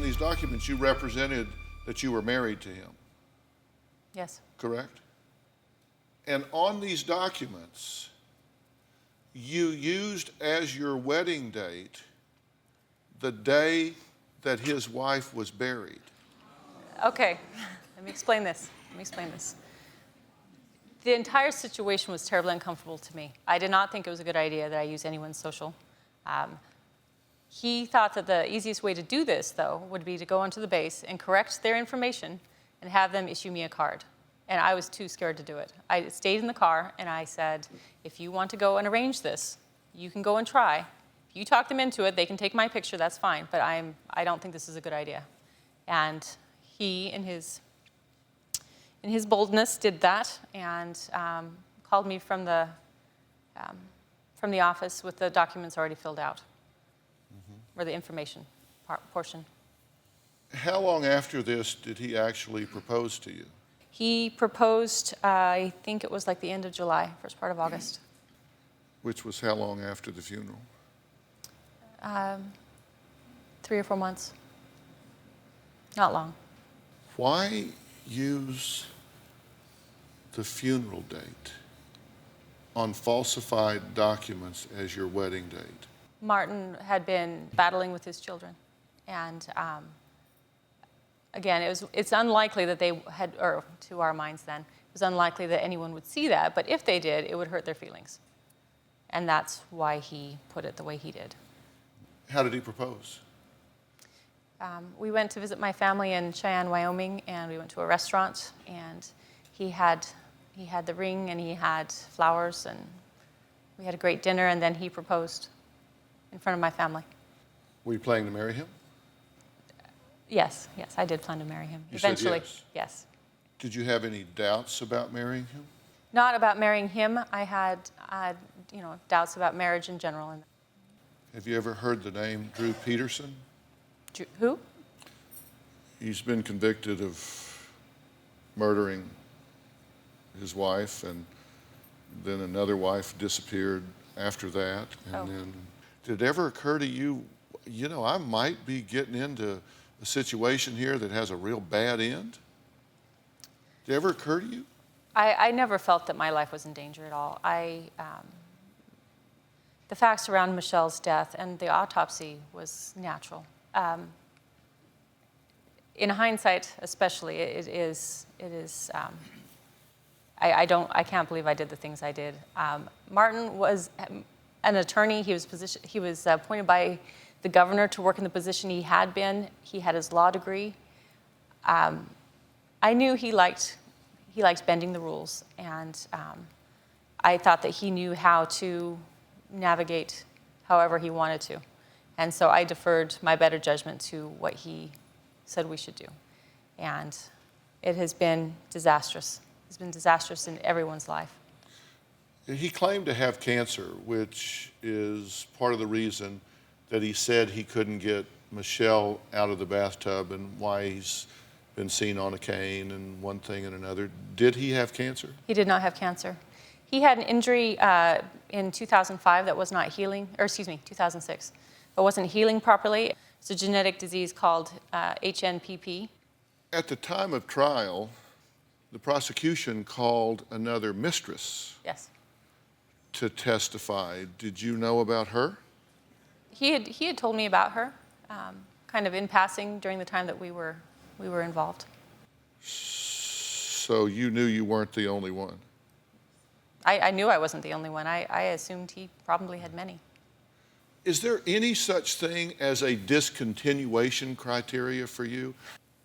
these documents, you represented that you were married to him. Yes. Correct? And on these documents, you used as your wedding date the day that his wife was buried. Okay, let me explain this. The entire situation was terribly uncomfortable to me. I did not think it was a good idea that I use anyone's social. He thought that the easiest way to do this, though, would be to go onto the base and correct their information and have them issue me a card. And I was too scared to do it. I stayed in the car and I said, if you want to go and arrange this, you can go and try. If you talk them into it, they can take my picture, that's fine, but I don't think this is a good idea. And he, in his boldness, did that and called me from the office with the documents already filled out, or the information portion. How long after this did he actually propose to you? He proposed, I think it was like the end of July, first part of August. Which was how long after the funeral? 3 or 4 months. Not long. Why use the funeral date on falsified documents as your wedding date? Martin had been battling with his children. And again, it's unlikely that they had, or to our minds then, it was unlikely that anyone would see that, but if they did, it would hurt their feelings. And that's why he put it the way he did. How did he propose? We went to visit my family in Cheyenne, Wyoming, and we went to a restaurant, and he had the ring, and he had flowers, and we had a great dinner, and then he proposed in front of my family. Were you planning to marry him? Yes, I did plan to marry him. You eventually, said yes. Yes. Did you have any doubts about marrying him? Not about marrying him. I had doubts about marriage in general. Have you ever heard the name Drew Peterson? Who? He's been convicted of murdering his wife, and then another wife disappeared after that. And then, did it ever occur to you, I might be getting into a situation here that has a real bad end? Did it ever occur to you? I never felt that my life was in danger at all. The facts around Michele's death and the autopsy was natural. In hindsight, especially, I can't believe I did the things I did. Martin was an attorney. He was appointed by the governor to work in the position he had been. He had his law degree. I knew he liked bending the rules, and I thought that he knew how to navigate however he wanted to. And so I deferred my better judgment to what he said we should do. And it has been disastrous. It's been disastrous in everyone's life. He claimed to have cancer, which is part of the reason that he said he couldn't get Michele out of the bathtub and why he's been seen on a cane and one thing and another. Did he have cancer? He did not have cancer. He had an injury in 2005 that was not healing, 2006, that wasn't healing properly. It's a genetic disease called HNPP. At the time of trial, the prosecution called another mistress. Yes. To testify. Did you know about her? He had told me about her, kind of in passing during the time that we were involved. So you knew you weren't the only one? I knew I wasn't the only one. I assumed he probably had many. Is there any such thing as a discontinuation criteria for you?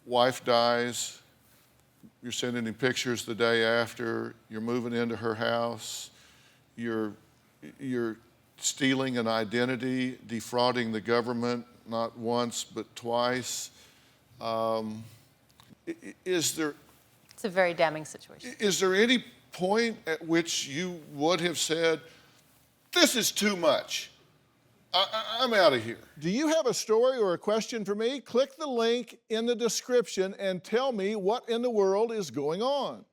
Wife dies, you're sending him pictures the day after, you're moving into her house, you're stealing an identity, defrauding the government, not once but twice. It's a very damning situation. Is there any point at which you would have said, this is too much, I'm out of here? Do you have a story or a question for me? Click the link in the description and tell me what in the world is going on.